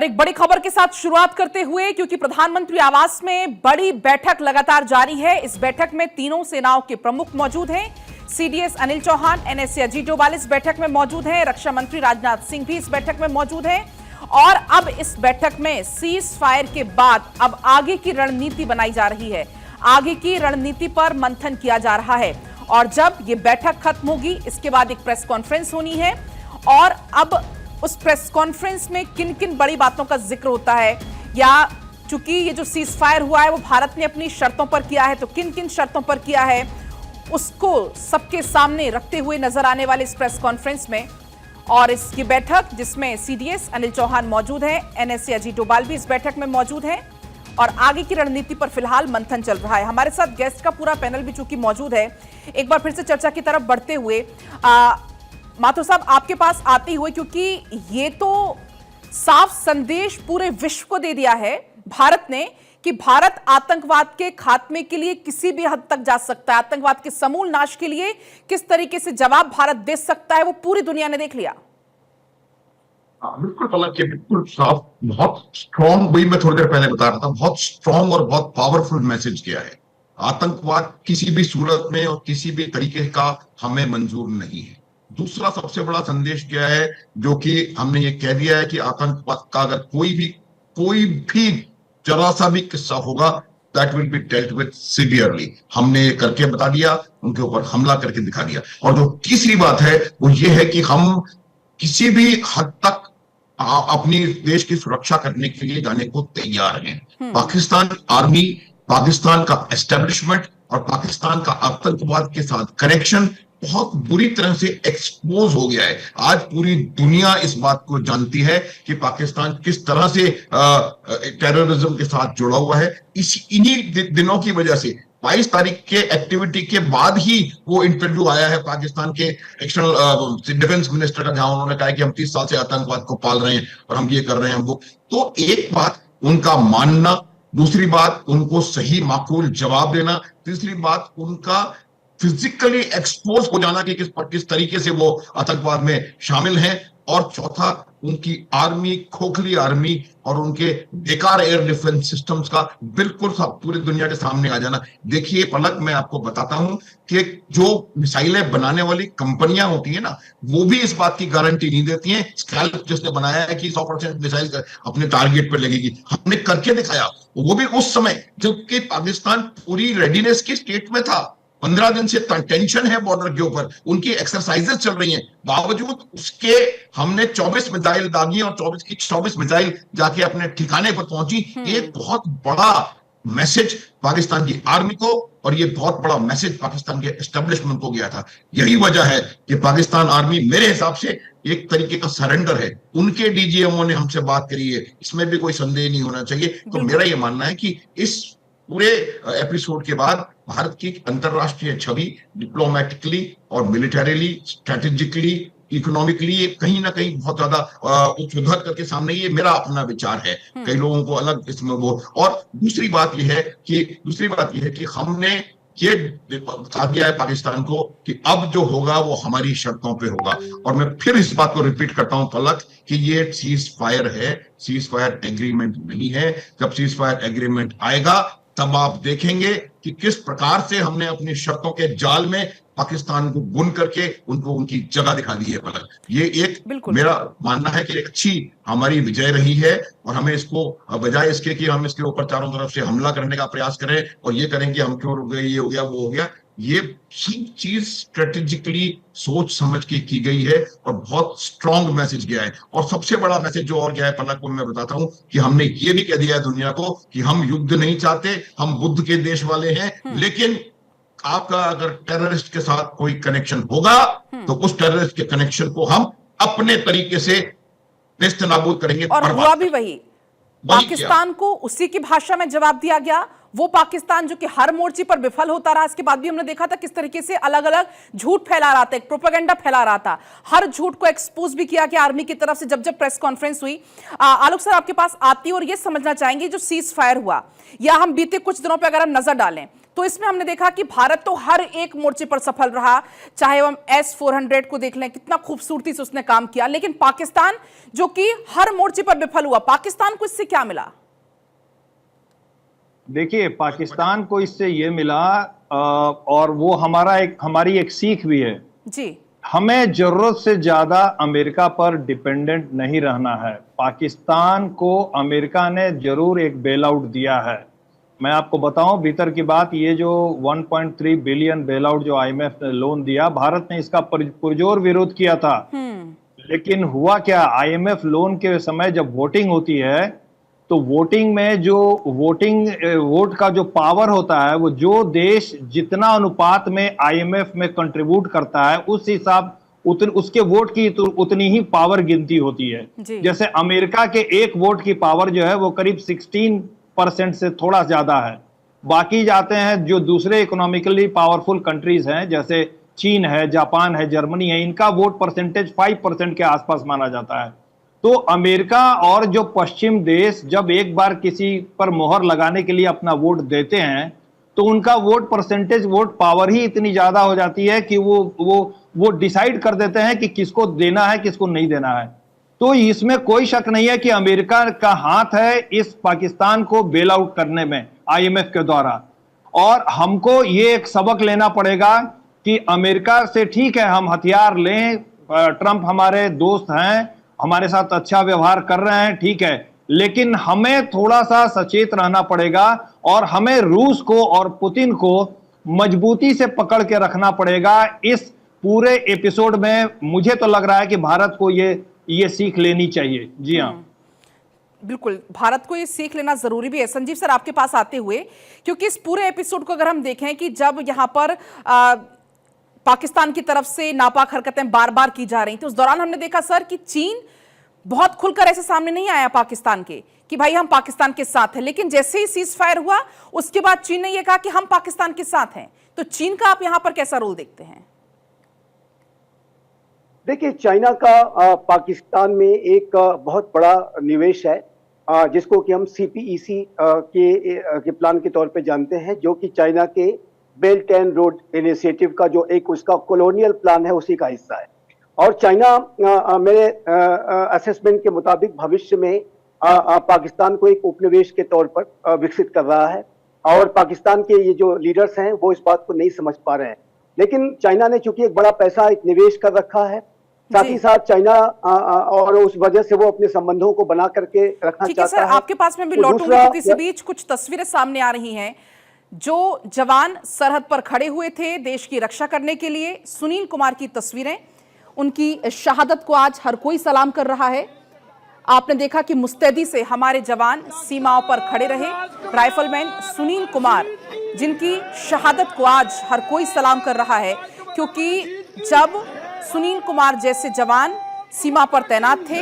एक बड़ी खबर के साथ शुरुआत करते हुए, क्योंकि प्रधानमंत्री आवास में बड़ी बैठक लगातार जारी है। इस बैठक में तीनों सेनाओं के प्रमुख मौजूद हैं। सीडीएस अनिल चौहान, एनएसए अजीत डोभाल इस बैठक में मौजूद हैं। रक्षा मंत्री राजनाथ सिंह भी इस बैठक में मौजूद हैं। और अब इस बैठक में सीज फायर के बाद अब आगे की रणनीति बनाई जा रही है। आगे की रणनीति पर मंथन किया जा रहा है। और जब ये बैठक खत्म होगी, इसके बाद एक प्रेस कॉन्फ्रेंस होनी है। और अब उस प्रेस कॉन्फ्रेंस में किन किन बड़ी बातों का जिक्र होता है, या चूंकि ये जो सीज फायर हुआ है वो भारत ने अपनी शर्तों पर किया है, तो किन किन शर्तों पर किया है उसको सबके सामने रखते हुए नजर आने वाले इस प्रेस कॉन्फ्रेंस में। और इसकी बैठक जिसमें सीडीएस अनिल चौहान मौजूद है, एनएसए अजीत डोभाल भी इस बैठक में मौजूद है। और आगे की रणनीति पर फिलहाल मंथन चल रहा है। हमारे साथ गेस्ट का पूरा पैनल भी चूंकि मौजूद है। एक बार फिर से चर्चा की तरफ बढ़ते हुए माथुर साहब आपके पास आते हुए, क्योंकि ये तो साफ संदेश पूरे विश्व को दे दिया है भारत ने कि भारत आतंकवाद के खात्मे के लिए किसी भी हद तक जा सकता है। आतंकवाद के समूल नाश के लिए किस तरीके से जवाब भारत दे सकता है वो पूरी दुनिया ने देख लिया। बिल्कुल पलक, ये बिल्कुल साफ, बहुत स्ट्रॉन्ग, वही मैं थोड़ी देर पहले बता रहा था, बहुत स्ट्रॉन्ग और बहुत पावरफुल मैसेज किया है। आतंकवाद किसी भी सूरत में और किसी भी तरीके का हमें मंजूर नहीं है। दूसरा सबसे बड़ा संदेश क्या है, जो कि हमने ये कह दिया है कि आतंकवाद का अगर कोई भी जरा सा भी किस्सा होगा, that will be dealt with severely. हमने ये करके बता दिया, उनके ऊपर हमला करके दिखा दिया। और जो तीसरी बात है वो ये है कि हम किसी भी हद तक अपनी देश की सुरक्षा करने के लिए जाने को तैयार हैं। पाकिस्तान आर्मी, पाकिस्तान का एस्टेब्लिशमेंट और पाकिस्तान का आतंकवाद के साथ कनेक्शन बहुत बुरी तरह से एक्सपोज हो गया है। आज पूरी दुनिया इस बात को जानती है कि पाकिस्तान किस तरह से टेररिज्म के साथ जुड़ा हुआ है। इन्हीं दिनों की वजह से 22 तारीख के एक्टिविटी के बाद ही वो इंटरव्यू आया है पाकिस्तान के एक्सटर्नल डिफेंस मिनिस्टर का, जहां उन्होंने कहा कि हम 30 साल से आतंकवाद को पाल रहे हैं और हम ये कर रहे हैं वो। तो एक बात उनका मानना, दूसरी बात उनको सही माकूल जवाब देना, तीसरी बात उनका फिजिकली एक्सपोज हो जाना कि किस तरीके से वो आतंकवाद में शामिल हैं, और चौथा उनकी आर्मी, खोखली आर्मी और उनके बेकार एयर डिफेंस सिस्टम्स का बिल्कुल पूरी दुनिया के सामने आ जाना। देखिए पलक, मैं आपको बताता हूं कि जो मिसाइलें बनाने वाली कंपनियां होती है ना, वो भी इस बात की गारंटी नहीं देती हैं। स्कैल्प जिसने बनाया है कि 100% मिसाइल अपने टारगेट पर लगेगी, हमने करके दिखाया, वो भी उस समय जबकि पाकिस्तान पूरी रेडीनेस की स्टेट में था। 15 दिन से टेंशन है बॉर्डर के ऊपर, उनकी एक्सरसाइजेस चल रही हैं, बावजूद उसके हमने 24 मिसाइल दागी और 24 की 24 मिसाइल जाके अपने ठिकाने पर पहुंची। ये बहुत बड़ा मैसेज पाकिस्तान की आर्मी को और ये बहुत बड़ा मैसेज पाकिस्तान के एस्टेब्लिशमेंट को गया था। यही वजह है कि पाकिस्तान आर्मी मेरे हिसाब से एक तरीके का सरेंडर है। उनके डीजीएमओ ने हमसे बात करी है, इसमें भी कोई संदेह नहीं होना चाहिए। तो मेरा ये मानना है कि इस पूरे एपिसोड के बाद भारत की अंतरराष्ट्रीय छवि डिप्लोमेटिकली और मिलिटरीली, स्ट्रेटेजिकली, इकोनॉमिकली कहीं ना कहीं बहुत ज्यादा उच्च करके सामने, ये मेरा अपना विचार है। कई लोगों को अलग इसमें वो। और दूसरी बात यह है कि हमने ये बता दिया है पाकिस्तान को कि अब जो होगा वो हमारी शर्तों पे होगा। और मैं फिर इस बात को रिपीट करता हूं पलक कि ये सीज फायर है, सीज फायर एग्रीमेंट नहीं है। जब सीज फायर एग्रीमेंट आएगा तब आप देखेंगे कि किस प्रकार से हमने अपनी शर्तों के जाल में पाकिस्तान को बुन करके उनको उनकी जगह दिखा दी है। पलक, ये एक मेरा मानना है कि एक अच्छी हमारी विजय रही है। और हमें इसको बजाय इसके कि हम इसके ऊपर चारों तरफ से हमला करने का प्रयास करें और ये करें कि हम क्यों रुक गए, ये हो गया वो हो गया, ये सब चीज स्ट्रेटेजिकली सोच समझ के की गई है और बहुत स्ट्रॉन्ग मैसेज गया है। और सबसे बड़ा मैसेज जो और गया है पलक को मैं बताता हूं कि हमने ये भी कह दिया है दुनिया को कि हम युद्ध नहीं चाहते, हम बुद्ध के देश वाले हैं, लेकिन आपका अगर टेररिस्ट के साथ कोई कनेक्शन होगा तो उस टेररिस्ट के कनेक्शन को हम अपने तरीके से नेस्त नाबूद करेंगे। और हुआ भी वही, पाकिस्तान को उसी की भाषा में जवाब दिया गया। वो पाकिस्तान जो कि हर मोर्चे पर विफल होता रहा, इसके बाद भी हमने देखा था किस तरीके से अलग अलग झूठ फैला रहा था, एक प्रोपेगेंडा फैला रहा था। हर झूठ को एक्सपोज भी किया कि आर्मी की तरफ से जब जब प्रेस कॉन्फ्रेंस हुई। आलोक सर आपके पास आती और ये समझना चाहेंगे, जो सीज फायर हुआ या हम बीते कुछ दिनों पर अगर हम नजर डालें तो इसमें हमने देखा कि भारत तो हर एक मोर्चे पर सफल रहा, चाहे हम S-400 को देख लें, कितना खूबसूरती से उसने काम किया, लेकिन पाकिस्तान जो कि हर मोर्चे पर विफल हुआ, पाकिस्तान को इससे क्या मिला? देखिए, पाकिस्तान को इससे ये मिला और वो हमारी एक सीख भी है जी। हमें जरूरत से ज्यादा अमेरिका पर डिपेंडेंट नहीं रहना है। पाकिस्तान को अमेरिका ने जरूर एक बेल आउट दिया है। मैं आपको बताऊं भीतर की बात, ये जो 1.3 बिलियन बेल आउट जो IMF ने लोन दिया, भारत ने इसका पुरजोर विरोध किया था। लेकिन हुआ क्या, IMF लोन के समय जब वोटिंग होती है तो वोटिंग में जो वोट का जो पावर होता है, वो जो देश जितना अनुपात में IMF में कंट्रीब्यूट करता है उस हिसाब उसके वोट की उतनी ही पावर गिनती होती है। जैसे अमेरिका के एक वोट की पावर जो है वो करीब 16% से थोड़ा ज्यादा है। बाकी जाते हैं जो दूसरे इकोनॉमिकली पावरफुल कंट्रीज हैं, जैसे चीन है, जापान है, जर्मनी है, इनका वोट परसेंटेज 5% के आसपास माना जाता है। तो अमेरिका और जो पश्चिम देश जब एक बार किसी पर मोहर लगाने के लिए अपना वोट देते हैं तो उनका वोट परसेंटेज, वोट पावर ही इतनी ज्यादा हो जाती है कि वो डिसाइड कर देते हैं कि किसको देना है, किसको नहीं देना है। तो इसमें कोई शक नहीं है कि अमेरिका का हाथ है इस पाकिस्तान को बेल आउट करने में IMF के द्वारा। और हमको ये एक सबक लेना पड़ेगा कि अमेरिका से ठीक है हम हथियार लें, ट्रंप हमारे दोस्त हैं, हमारे साथ अच्छा व्यवहार कर रहे हैं, ठीक है, लेकिन हमें थोड़ा सा सचेत रहना पड़ेगा और हमें रूस को और पुतिन को मजबूती से पकड़ के रखना पड़ेगा। इस पूरे एपिसोड में मुझे तो लग रहा है कि भारत को ये सीख लेनी चाहिए। जी हाँ, बिल्कुल, भारत को ये सीख लेना जरूरी भी है। संजीव सर, आपके पास आते हुए, क्योंकि इस पूरे एपिसोड को अगर हम देखें कि जब यहां पर पाकिस्तान की तरफ से नापाक हरकतें बार बार की जा रही थी, उस दौरान हमने देखा सर कि चीन बहुत खुलकर ऐसे सामने नहीं आया पाकिस्तान के कि भाई हम पाकिस्तान के साथ हैं, लेकिन जैसे ही सीज फायर हुआ उसके बाद चीन ने यह कहा कि हम पाकिस्तान के साथ हैं। तो चीन का आप यहां पर कैसा रोल देखते हैं? देखिए, चाइना का पाकिस्तान में एक बहुत बड़ा निवेश है, जिसको कि हम CPEC के प्लान के तौर पे जानते हैं, जो कि चाइना के बेल्ट एंड रोड इनिशिएटिव का जो एक उसका कॉलोनियल प्लान है उसी का हिस्सा है। और चाइना मेरे असेसमेंट के मुताबिक भविष्य में पाकिस्तान को एक उपनिवेश के तौर पर विकसित कर रहा है। और पाकिस्तान के ये जो लीडर्स हैं वो इस बात को नहीं समझ पा रहे हैं। लेकिन चाइना ने चूंकि एक बड़ा पैसा एक निवेश कर रखा है, साथ ही साथ चाइना और उस वजह से वो अपने संबंधों को बना करके रखना चाहता है। आपके पास में भी लौटूंगी, क्योंकि इसी बीच कुछ तस्वीरें सामने आ रही हैं। जो जवान सरहद पर खड़े हुए थे देश की रक्षा करने के लिए, सुनील कुमार की तस्वीरें, उनकी शहादत को आज हर कोई सलाम कर रहा है। आपने देखा कि मुस्तैदी से हमारे जवान सीमाओं पर खड़े रहे। राइफलमैन सुनील कुमार, जिनकी शहादत को आज हर कोई सलाम कर रहा है, क्योंकि जब सुनील कुमार जैसे जवान सीमा पर तैनात थे,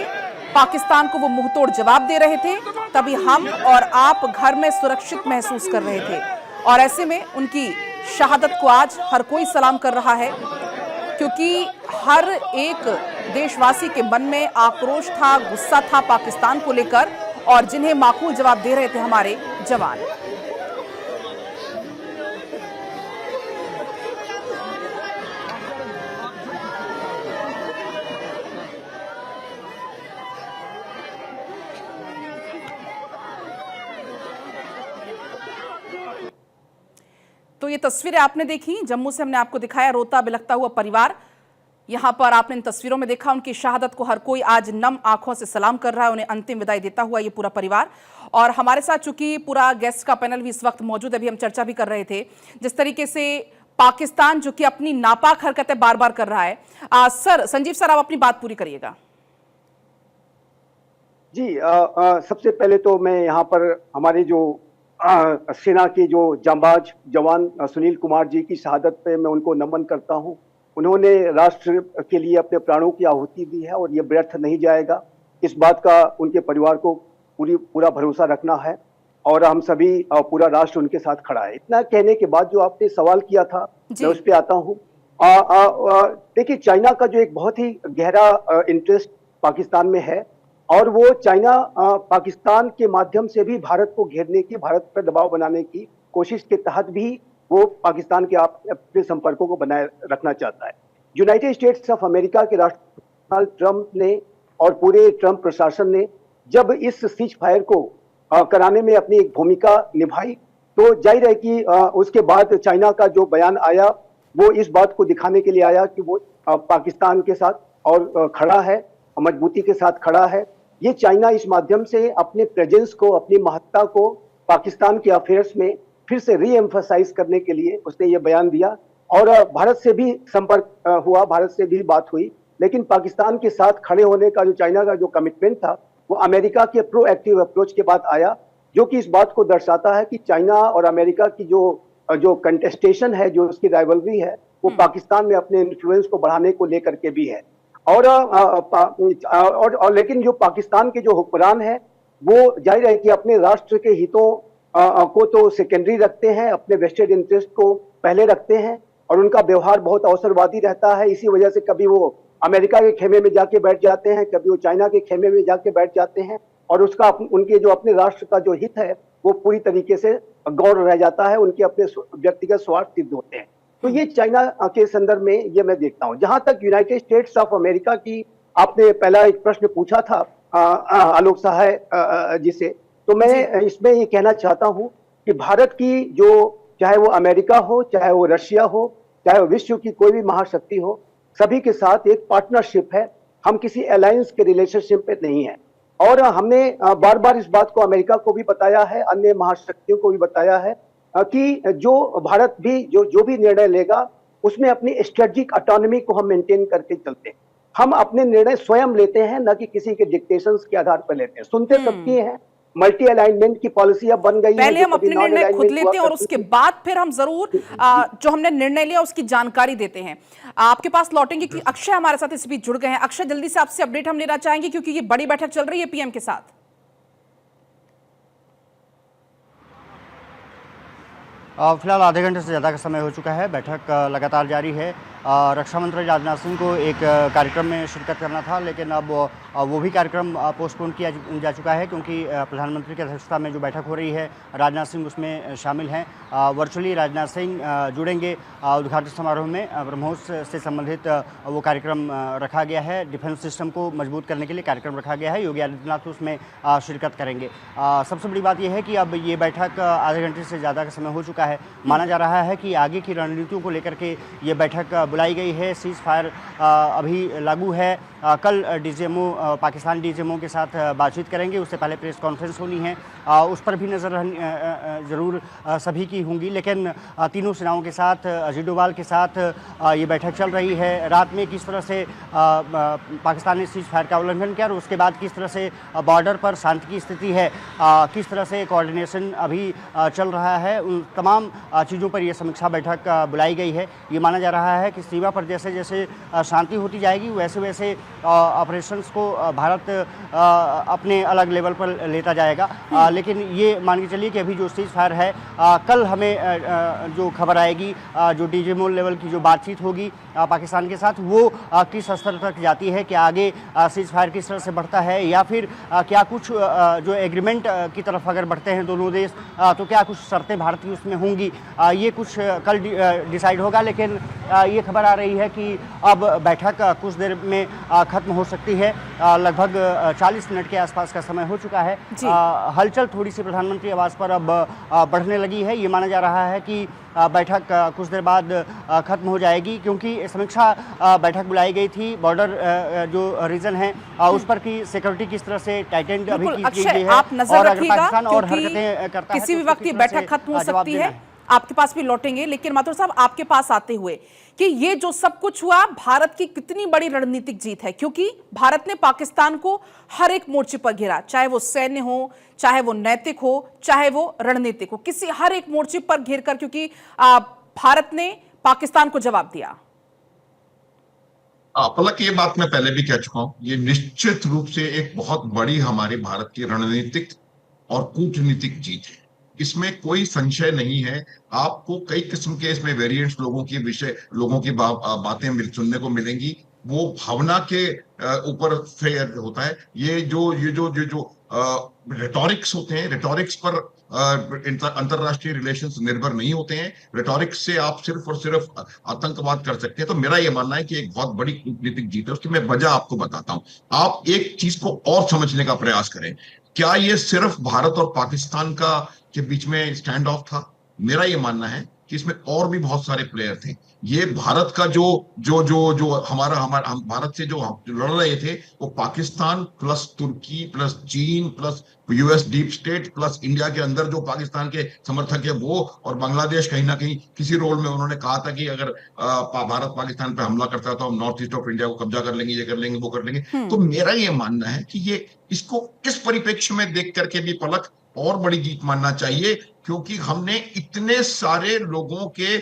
पाकिस्तान को वो मुंहतोड़ जवाब दे रहे थे, तभी हम और आप घर में सुरक्षित महसूस कर रहे थे। और ऐसे में उनकी शहादत को आज हर कोई सलाम कर रहा है, क्योंकि हर एक देशवासी के मन में आक्रोश था, गुस्सा था पाकिस्तान को लेकर, और जिन्हें माकूल जवाब दे रहे थे हमारे जवान। तो ये तस्वीरें आपने देखी, जम्मू से हमने आपको दिखाया रोता बिलखता हुआ परिवार। यहां पर आपने इन तस्वीरों में देखा उनकी शहादत को हर कोई आज नम आंखों से सलाम कर रहा है, उन्हें अंतिम विदाई देता हुआ ये पूरा परिवार। और हमारे साथ चूंकि पूरा गेस्ट का पैनल भी इस वक्त मौजूद है, अभी हम चर्चा भी कर रहे थे जिस तरीके से पाकिस्तान जो कि अपनी नापाक हरकतें बार बार कर रहा है। सर, संजीव सर, आप अपनी बात पूरी करिएगा। जी, सबसे पहले तो मैं यहाँ पर हमारे जो सेना के जो जांबाज जवान सुनील कुमार जी की शहादत पे मैं उनको नमन करता हूँ। उन्होंने राष्ट्र के लिए अपने प्राणों की आहुति दी है और ये व्यर्थ नहीं जाएगा, इस बात का उनके परिवार को पूरा भरोसा रखना है और हम सभी पूरा राष्ट्र उनके साथ खड़ा है। इतना कहने के बाद जो आपने सवाल किया था मैं उस पर आता हूँ। देखिए, चाइना का जो एक बहुत ही गहरा इंटरेस्ट पाकिस्तान में है और वो चाइना पाकिस्तान के माध्यम से भी भारत को घेरने की, भारत पर दबाव बनाने की कोशिश के तहत भी वो पाकिस्तान के अपने संपर्कों को बनाए रखना चाहता है। यूनाइटेड स्टेट्स ऑफ अमेरिका के राष्ट्रपति डोनाल्ड ट्रंप ने और पूरे ट्रंप प्रशासन ने जब इस सीज फायर को कराने में अपनी एक भूमिका निभाई, तो जाहिर है कि उसके बाद चाइना का जो बयान आया वो इस बात को दिखाने के लिए आया कि वो पाकिस्तान के साथ और खड़ा है, मजबूती के साथ खड़ा है। ये चाइना इस माध्यम से अपने प्रेजेंस को, अपनी महत्ता को पाकिस्तान के अफेयर्स में फिर से री एम्फसाइज करने के लिए उसने ये बयान दिया। और भारत से भी संपर्क हुआ, भारत से भी बात हुई, लेकिन पाकिस्तान के साथ खड़े होने का जो चाइना का जो कमिटमेंट था वो अमेरिका के प्रोएक्टिव अप्रोच के बाद आया, जो कि इस बात को दर्शाता है कि चाइना और अमेरिका की जो कंटेस्टेशन है, जो उसकी राइवलरी है, वो पाकिस्तान में अपने इन्फ्लुएंस को बढ़ाने को लेकर के भी है। और लेकिन जो पाकिस्तान के जो हुक्मरान है वो जाहिर है कि अपने राष्ट्र के हितों को तो सेकेंडरी रखते हैं, अपने वेस्टेड इंटरेस्ट को पहले रखते हैं, और उनका व्यवहार बहुत अवसरवादी रहता है। इसी वजह से कभी वो अमेरिका के खेमे में जाके बैठ जाते हैं, कभी वो चाइना के खेमे में जाके बैठ जाते हैं, और उसका उनके जो अपने राष्ट्र का जो हित है वो पूरी तरीके से गौण रह जाता है, उनके अपने व्यक्तिगत स्वार्थ सिद्ध होते हैं। तो ये चाइना के संदर्भ में ये मैं देखता हूं। जहां तक यूनाइटेड स्टेट्स ऑफ अमेरिका की आपने पहला एक प्रश्न पूछा था आलोक सहाय जी से, तो मैं इसमें ये कहना चाहता हूं कि भारत की जो, चाहे वो अमेरिका हो, चाहे वो रशिया हो, चाहे वो विश्व की कोई भी महाशक्ति हो, सभी के साथ एक पार्टनरशिप है। हम किसी अलायंस के रिलेशनशिप पे नहीं है। और हमने बार बार इस बात को अमेरिका को भी बताया है, अन्य महाशक्तियों को भी बताया है कि जो भारत भी जो भी निर्णय लेगा उसमें अपनी स्ट्रेटेजिक ऑटोनॉमी को हम मेंटेन करके चलते हैं। हम अपने निर्णय स्वयं लेते हैं, न कि किसी के डिक्टेशंस के आधार पर लेते हैं। सुनते सबकी हैं, मल्टी अलाइनमेंट की पॉलिसी अब बन गई है। पहले हम अपने निर्णय खुद लेते हैं और उसके बाद फिर हम जरूर जो हमने निर्णय लिया उसकी जानकारी देते हैं। आपके पास लौटेंगे कि अक्षय हमारे साथ इस बीच जुड़ गए हैं। अक्षय, जल्दी से आपसे अपडेट हम लेना चाहेंगे क्योंकि ये बड़ी बैठक चल रही है पीएम के साथ। फिलहाल आधे घंटे से ज़्यादा का समय हो चुका है। बैठक लगातार जारी है। रक्षा मंत्री राजनाथ सिंह को एक कार्यक्रम में शिरकत करना था, लेकिन अब वो भी कार्यक्रम पोस्टपोन किया जा चुका है क्योंकि प्रधानमंत्री की अध्यक्षता में जो बैठक हो रही है राजनाथ सिंह उसमें शामिल हैं। वर्चुअली राजनाथ सिंह जुड़ेंगे। उद्घाटन समारोह में ब्रह्मोस से संबंधित वो कार्यक्रम रखा गया है। डिफेंस सिस्टम को मजबूत करने के लिए कार्यक्रम रखा गया है। योगी आदित्यनाथ उसमें शिरकत करेंगे। सबसे बड़ी बात यह है कि अब ये बैठक आधे घंटे से ज़्यादा का समय हो चुका है। माना जा रहा है कि आगे की रणनीतियों को लेकर के ये बैठक बुलाई गई है। सीज फायर अभी लागू है। कल डीजीएमओ पाकिस्तान डीजीएमओ के साथ बातचीत करेंगे। उससे पहले प्रेस कॉन्फ्रेंस होनी है, उस पर भी नज़र ज़रूर सभी की होंगी। लेकिन तीनों सेनाओं के साथ, अजीत डोभाल के साथ ये बैठक चल रही है। रात में किस तरह से पाकिस्तान ने सीज फायर का उल्लंघन किया और उसके बाद किस तरह से बॉर्डर पर शांति की स्थिति है, किस तरह से कोऑर्डिनेशन अभी चल रहा है, उन तमाम चीज़ों पर यह समीक्षा बैठक बुलाई गई है। ये माना जा रहा है कि सीमा पर जैसे जैसे शांति होती जाएगी वैसे वैसे ऑपरेशंस को भारत अपने अलग लेवल पर लेता जाएगा। लेकिन ये मान के चलिए कि अभी जो सीज फायर है, कल हमें जो खबर आएगी, जो डीजीएमओ लेवल की जो बातचीत होगी पाकिस्तान के साथ, वो किस स्तर तक जाती है, कि आगे सीज फायर किस तरह से बढ़ता है, या फिर क्या कुछ जो एग्रीमेंट की तरफ अगर बढ़ते हैं दोनों देश तो क्या कुछ शर्तें भारत की उसमें होंगी, ये कुछ कल डिसाइड होगा। लेकिन ये खबर आ रही है कि अब बैठक कुछ देर में खत्म हो सकती है। लगभग 40 मिनट के आसपास का समय हो चुका है। हलचल थोड़ी सी प्रधानमंत्री आवास पर अब बढ़ने लगी है। ये माना जा रहा है कि बैठक कुछ देर बाद खत्म हो जाएगी, क्योंकि समीक्षा बैठक बुलाई गई थी। बॉर्डर जो रीजन है उस पर की सिक्योरिटी किस तरह से टाइटेंड अभी की गई है, आप नजर और अगर रखिएगा पाकिस्तान और क्योंकि हरकतें करता है किसी भी तो वक्त ये बैठक खत्म हो सकती है। आपके पास भी लौटेंगे, लेकिन माथुर साहब आपके पास आते हुए कि ये जो सब कुछ हुआ भारत की कितनी बड़ी रणनीतिक जीत है, क्योंकि भारत ने पाकिस्तान को हर एक मोर्चे पर घेरा, चाहे वो सैन्य हो, चाहे वो नैतिक हो, चाहे वो रणनीतिक हो, किसी हर एक मोर्चे पर घेर कर, क्योंकि भारत ने पाकिस्तान को जवाब दिया। पलक, ये बात मैं पहले भी कह चुका हूं, ये निश्चित रूप से एक बहुत बड़ी हमारी भारत की रणनीतिक और कूटनीतिक जीत है। इसमें कोई संशय नहीं है। आपको कई किस्म के इसमें वेरिएंट्स लोगों की बातें सुनने को मिलेंगी। वो भावना के ऊपर से होता है। ये जो रिटॉरिक्स होते हैं, रिटॉरिक्स पर अंतरराष्ट्रीय रिलेशंस निर्भर नहीं होते हैं। रिटॉरिक्स से आप सिर्फ और सिर्फ आतंकवाद कर सकते हैं। तो मेरा यह मानना है कि एक बहुत बड़ी कूटनीतिक जीत है। उसकी मैं वजह आपको बताता हूं। आप एक चीज को और समझने का प्रयास करें। क्या ये सिर्फ भारत और पाकिस्तान के बीच में स्टैंड ऑफ था? मेरा यह मानना है कि इसमें और भी बहुत सारे प्लेयर थे। ये भारत का जो जो जो जो हमारा हमारा हम भारत से जो लड़ रहे थे, वो पाकिस्तान प्लस तुर्की प्लस चीन plus US deep state plus India के अंदर जो पाकिस्तान के समर्थक है वो, और बांग्लादेश कहीं ना कहीं किसी रोल में उन्होंने कहा था कि अगर भारत पाकिस्तान पे हमला करता है तो हम नॉर्थ ईस्ट ऑफ इंडिया को कब्जा कर लेंगे, ये कर लेंगे, वो कर लेंगे। तो मेरा ये मानना है कि ये इसको इस परिप्रेक्ष्य में देख करके भी पलक और बड़ी जीत मानना चाहिए, क्योंकि हमने इतने सारे लोगों के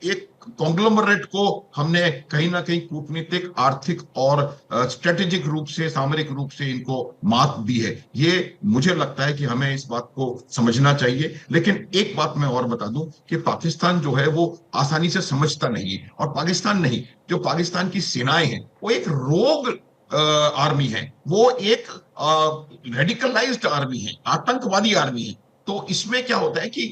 एक कॉन्ग्लोमरेट को हमने कहीं ना कहीं कूटनीतिक, आर्थिक और स्ट्रेटेजिक रूप से, सामरिक रूप से इनको मात दी है। ये मुझे लगता है कि हमें इस बात को समझना चाहिए। लेकिन एक बात मैं और बता दूं कि पाकिस्तान जो है वो आसानी से समझता नहीं है। और पाकिस्तान नहीं, जो पाकिस्तान की सेनाएं हैं वो एक रोग आर्मी है, वो एक रेडिकलाइज्ड आर्मी है, आतंकवादी आर्मी है। तो इसमें क्या होता है कि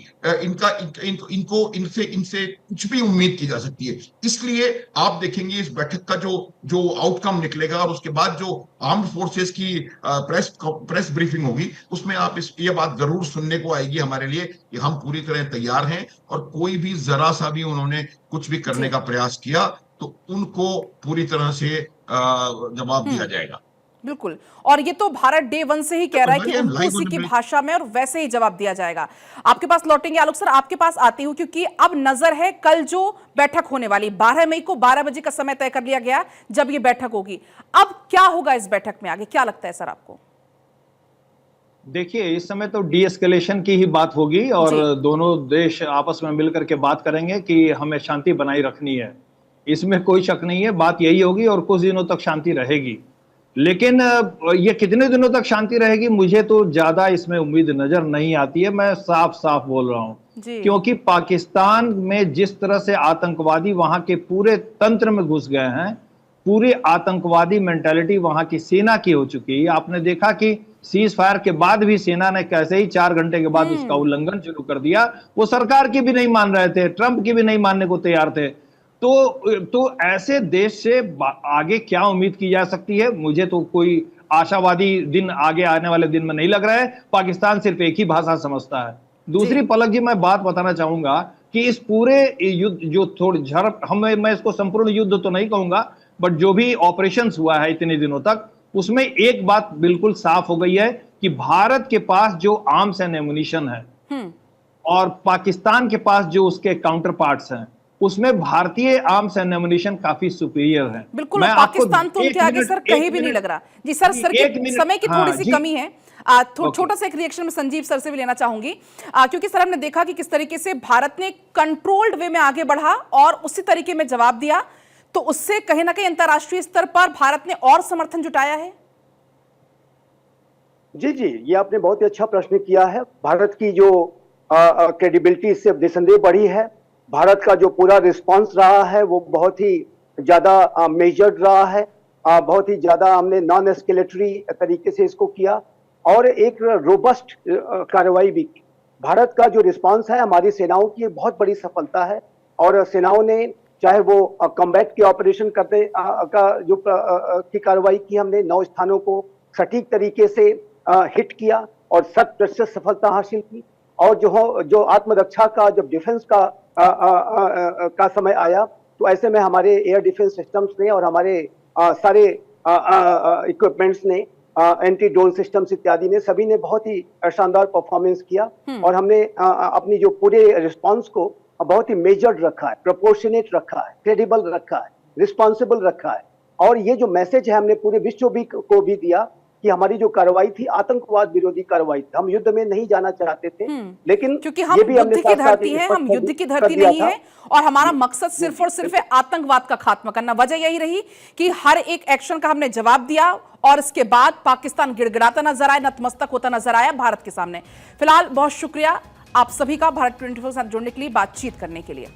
इनसे कुछ भी उम्मीद की जा सकती है। इसलिए आप देखेंगे इस बैठक का जो आउटकम निकलेगा और उसके बाद जो आर्म्ड फोर्सेस की प्रेस ब्रीफिंग होगी, उसमें आप ये बात जरूर सुनने को आएगी हमारे लिए कि हम पूरी तरह तैयार हैं और कोई भी जरा सा भी उन्होंने कुछ भी करने का प्रयास किया तो उनको पूरी तरह से जवाब दिया जाएगा। बिल्कुल। और ये तो भारत डे वन से ही कह रहा है कि उनको उसी की भाषा में और वैसे ही जवाब दिया जाएगा। आपके पास लौटेंगे आलोक सर, आपके पास आती हूं, क्योंकि अब नजर है कल जो बैठक होने वाली 12 मई को 12 बजे का समय तय कर लिया गया जब ये बैठक होगी। अब क्या होगा इस बैठक में आगे, क्या लगता है सर आपको? देखिए, इस समय तो डी एस्केलेशन की ही बात होगी और दोनों देश आपस में मिलकर के बात करेंगे कि हमें शांति बनाई रखनी है। इसमें कोई शक नहीं है, बात यही होगी और कुछ दिनों तक शांति रहेगी। लेकिन ये कितने दिनों तक शांति रहेगी, मुझे तो ज्यादा इसमें उम्मीद नजर नहीं आती है। मैं साफ साफ बोल रहा हूं, क्योंकि पाकिस्तान में जिस तरह से आतंकवादी वहां के पूरे तंत्र में घुस गए हैं, पूरी आतंकवादी मेंटालिटी वहां की सेना की हो चुकी है। आपने देखा कि सीज फायर के बाद भी सेना ने कैसे ही 4 घंटे के बाद उसका उल्लंघन शुरू कर दिया। वो सरकार की भी नहीं मान रहे थे, ट्रंप की भी नहीं मानने को तैयार थे। तो ऐसे देश से आगे क्या उम्मीद की जा सकती है? मुझे तो कोई आशावादी दिन आगे आने वाले दिन में नहीं लग रहा है। पाकिस्तान सिर्फ एक ही भाषा समझता है। दूसरी पलक जी, मैं बात बताना चाहूंगा कि इस पूरे युद्ध जो थोड़ी झड़प, मैं इसको संपूर्ण युद्ध तो नहीं कहूंगा, बट जो भी ऑपरेशंस हुआ है इतने दिनों तक, उसमें एक बात बिल्कुल साफ हो गई है कि भारत के पास जो आर्म्स एंड एमुनिशन है और पाकिस्तान के पास जो उसके काउंटर पार्ट्स हैं, उसमें भारतीय आर्म्स एंड एमुनिशन काफी सुपीरियर है। बिल्कुल, पाकिस्तान तो उनके आगे सर कहीं भी नहीं लग रहा। जी सर, समय की थोड़ी सी कमी है। छोटा सा एक रिएक्शन में संजीव सर से भी लेना चाहूंगी, क्योंकि सर हमने देखा कि किस तरीके से भारत ने कंट्रोल्ड वे में आगे बढ़ा और उसी तरीके में जवाब दिया, तो उससे कहीं ना कहीं अंतरराष्ट्रीय स्तर पर भारत ने और समर्थन जुटाया है। जी, ये आपने बहुत ही अच्छा प्रश्न किया है। भारत की जो क्रेडिबिलिटी इससे निसंदेह बढ़ी है। भारत का जो पूरा रिस्पांस रहा है वो बहुत ही ज्यादा मेजर्ड रहा है। बहुत ही ज्यादा हमने नॉन एस्केलेटरी तरीके से इसको किया और एक रोबस्ट कार्रवाई भी की। भारत का जो रिस्पांस है हमारी सेनाओं की बहुत बड़ी सफलता है और सेनाओं ने चाहे वो कॉम्बैट के ऑपरेशन करने का जो की कार्रवाई की, हमने 9 स्थानों को सटीक तरीके से हिट किया और 100% सफलता हासिल की। और जो आत्मरक्षा का, जब डिफेंस का समय आया, तो ऐसे में हमारे एयर डिफेंस सिस्टम्स ने और हमारे सारे इक्विपमेंट्स ने, एंटी ड्रोन सिस्टम्स इत्यादि ने, सभी ने बहुत ही शानदार परफॉर्मेंस किया और हमने अपनी जो पूरे रिस्पांस को बहुत ही मेजर्ड रखा है, प्रोपोर्शनेट रखा है, क्रेडिबल रखा है, रिस्पॉन्सिबल रखा है। और ये जो मैसेज है हमने पूरे विश्व को भी दिया कि हमारी जो कार्रवाई थी आतंकवाद विरोधी कार्रवाई थी। हम युद्ध में नहीं जाना चाहते थे, लेकिन क्योंकि हम युद्ध की धरती है, हम युद्ध की धरती नहीं है और हमारा मकसद सिर्फ और सिर्फ आतंकवाद का खात्मा करना। वजह यही रही कि हर एक एक्शन का हमने जवाब दिया और इसके बाद पाकिस्तान गिड़गिड़ाता नजर आया, नतमस्तक होता नजर आया भारत के सामने। फिलहाल बहुत शुक्रिया आप सभी का भारत 24 साथ जुड़ने के लिए, बातचीत करने के लिए।